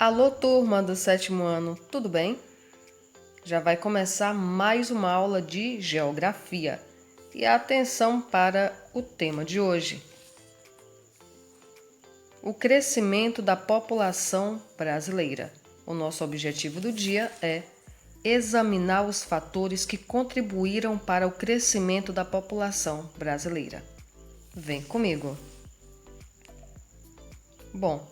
Alô, turma do sétimo ano, tudo bem? Já vai começar mais uma aula de geografia e atenção para o tema de hoje: o crescimento da população brasileira. O nosso objetivo do dia é examinar os fatores que contribuíram para o crescimento da população brasileira. Vem comigo! Bom,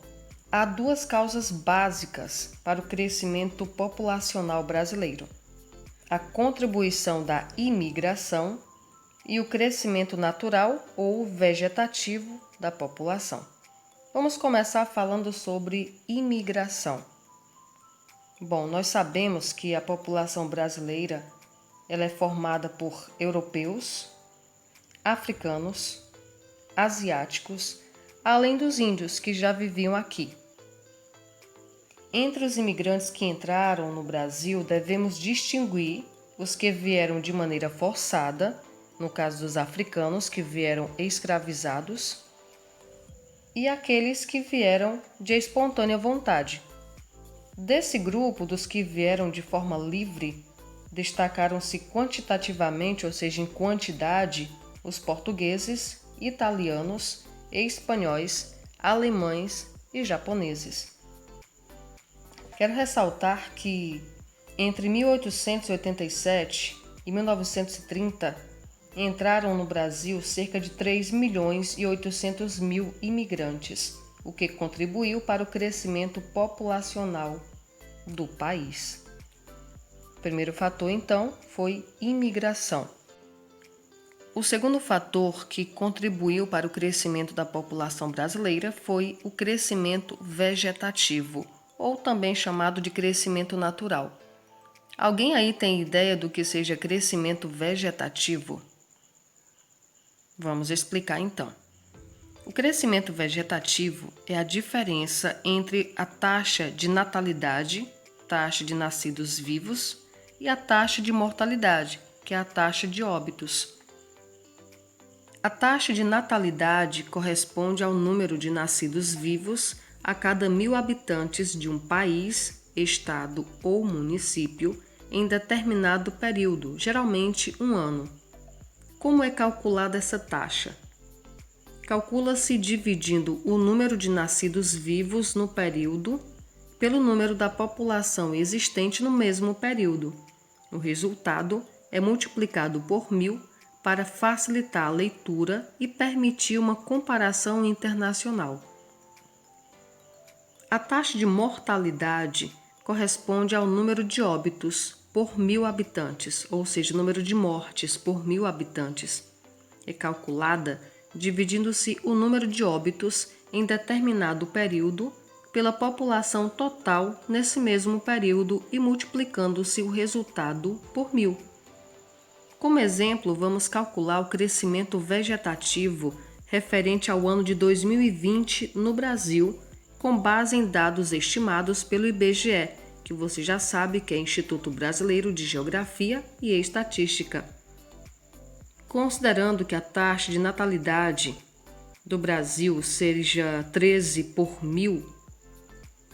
há duas causas básicas para o crescimento populacional brasileiro: a contribuição da imigração e o crescimento natural ou vegetativo da população. Vamos começar falando sobre imigração. Bom, nós sabemos que a população brasileira ela é formada por europeus, africanos, asiáticos, além dos índios que já viviam aqui. Entre os imigrantes que entraram no Brasil, devemos distinguir os que vieram de maneira forçada, no caso dos africanos que vieram escravizados, e aqueles que vieram de espontânea vontade. Desse grupo, dos que vieram de forma livre, destacaram-se quantitativamente, ou seja, em quantidade, os portugueses, italianos, espanhóis, alemães e japoneses. Quero ressaltar que entre 1887 e 1930 entraram no Brasil cerca de 3.800.000 imigrantes, o que contribuiu para o crescimento populacional do país. O primeiro fator, então, foi imigração. O segundo fator que contribuiu para o crescimento da população brasileira foi o crescimento vegetativo, ou também chamado de crescimento natural. Alguém aí tem ideia do que seja crescimento vegetativo? Vamos explicar então. O crescimento vegetativo é a diferença entre a taxa de natalidade, taxa de nascidos vivos, e a taxa de mortalidade, que é a taxa de óbitos. A taxa de natalidade corresponde ao número de nascidos vivos a cada 1.000 habitantes de um país, estado ou município em determinado período, geralmente um ano. Como é calculada essa taxa? Calcula-se dividindo o número de nascidos vivos no período pelo número da população existente no mesmo período. O resultado é multiplicado por 1.000 para facilitar a leitura e permitir uma comparação internacional. A taxa de mortalidade corresponde ao número de óbitos por 1.000 habitantes, ou seja, o número de mortes por 1.000 habitantes. É calculada dividindo-se o número de óbitos em determinado período pela população total nesse mesmo período e multiplicando-se o resultado por 1.000. Como exemplo, vamos calcular o crescimento vegetativo referente ao ano de 2020 no Brasil, com base em dados estimados pelo IBGE, que você já sabe que é Instituto Brasileiro de Geografia e Estatística. Considerando que a taxa de natalidade do Brasil seja 13 por 1.000,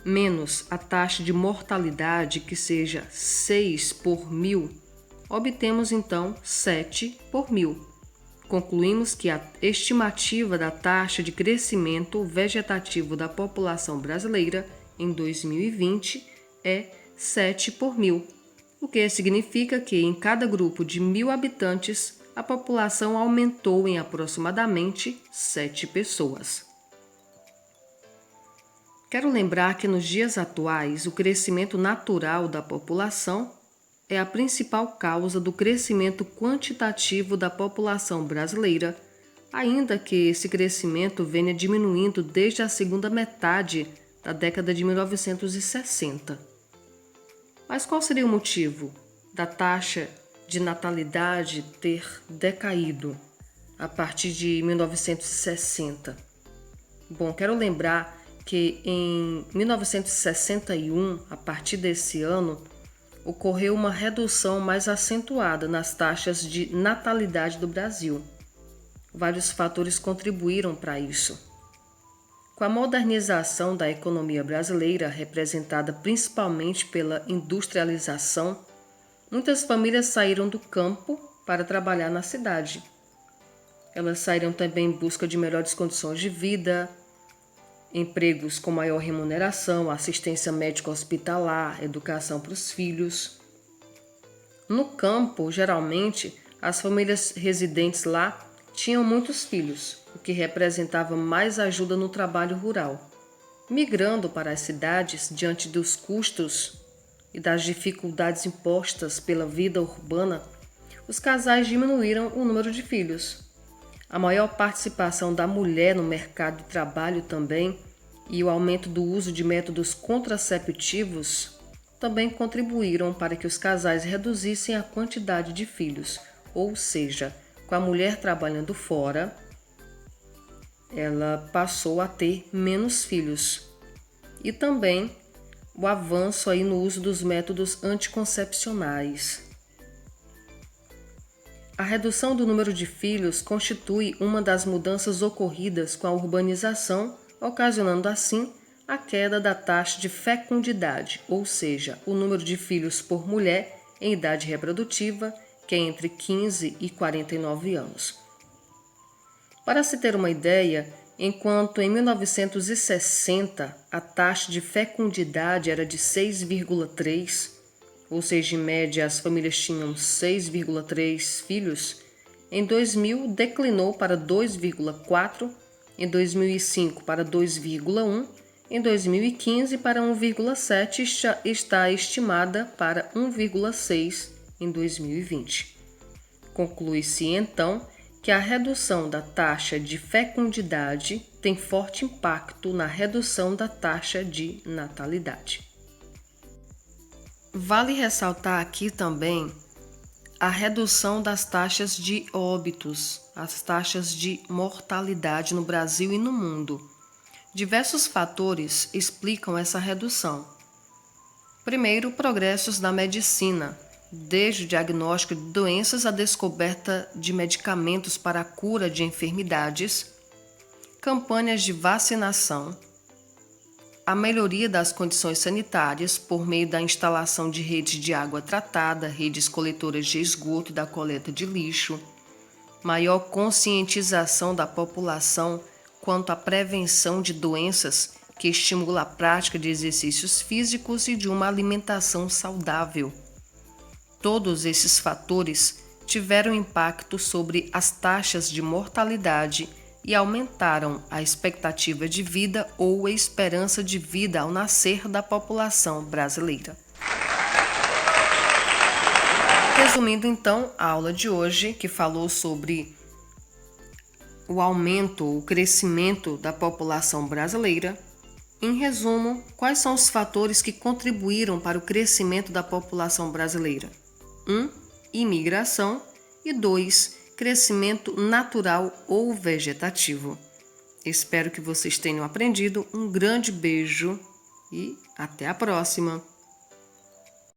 menos a taxa de mortalidade que seja 6 por 1.000, obtemos então 7 por 1.000. Concluímos que a estimativa da taxa de crescimento vegetativo da população brasileira em 2020 é 7 por 1.000, o que significa que em cada grupo de 1.000 habitantes a população aumentou em aproximadamente 7 pessoas. Quero lembrar que nos dias atuais o crescimento natural da população é a principal causa do crescimento quantitativo da população brasileira, ainda que esse crescimento venha diminuindo desde a segunda metade da década de 1960. Mas qual seria o motivo da taxa de natalidade ter decaído a partir de 1960? Bom, quero lembrar que em 1961, a partir desse ano, ocorreu uma redução mais acentuada nas taxas de natalidade do Brasil. Vários fatores contribuíram para isso. Com a modernização da economia brasileira, representada principalmente pela industrialização, muitas famílias saíram do campo para trabalhar na cidade. Elas saíram também em busca de melhores condições de vida, empregos com maior remuneração, assistência médica hospitalar, educação para os filhos. No campo, geralmente, as famílias residentes lá tinham muitos filhos, o que representava mais ajuda no trabalho rural. Migrando para as cidades diante dos custos e das dificuldades impostas pela vida urbana, os casais diminuíram o número de filhos. A maior participação da mulher no mercado de trabalho também e o aumento do uso de métodos contraceptivos também contribuíram para que os casais reduzissem a quantidade de filhos, ou seja, com a mulher trabalhando fora, ela passou a ter menos filhos. E também o avanço aí no uso dos métodos anticoncepcionais. A redução do número de filhos constitui uma das mudanças ocorridas com a urbanização, ocasionando assim a queda da taxa de fecundidade, ou seja, o número de filhos por mulher em idade reprodutiva, que é entre 15 e 49 anos. Para se ter uma ideia, enquanto em 1960 a taxa de fecundidade era de 6,3, ou seja, em média as famílias tinham 6,3 filhos, em 2000 declinou para 2,4, em 2005 para 2,1, em 2015 para 1,7 está estimada para 1,6 em 2020. Conclui-se então que a redução da taxa de fecundidade tem forte impacto na redução da taxa de natalidade. Vale ressaltar aqui também a redução das taxas de óbitos, as taxas de mortalidade no Brasil e no mundo. Diversos fatores explicam essa redução. Primeiro, progressos da medicina, desde o diagnóstico de doenças à descoberta de medicamentos para a cura de enfermidades, campanhas de vacinação, a melhoria das condições sanitárias por meio da instalação de redes de água tratada, redes coletoras de esgoto e da coleta de lixo, maior conscientização da população quanto à prevenção de doenças, que estimula a prática de exercícios físicos e de uma alimentação saudável. Todos esses fatores tiveram impacto sobre as taxas de mortalidade e aumentaram a expectativa de vida ou a esperança de vida ao nascer da população brasileira. Resumindo então a aula de hoje, que falou sobre o aumento, o crescimento da população brasileira. Em resumo, quais são os fatores que contribuíram para o crescimento da população brasileira? 1. Imigração e 2. Crescimento natural ou vegetativo. Espero que vocês tenham aprendido. Um grande beijo e até a próxima!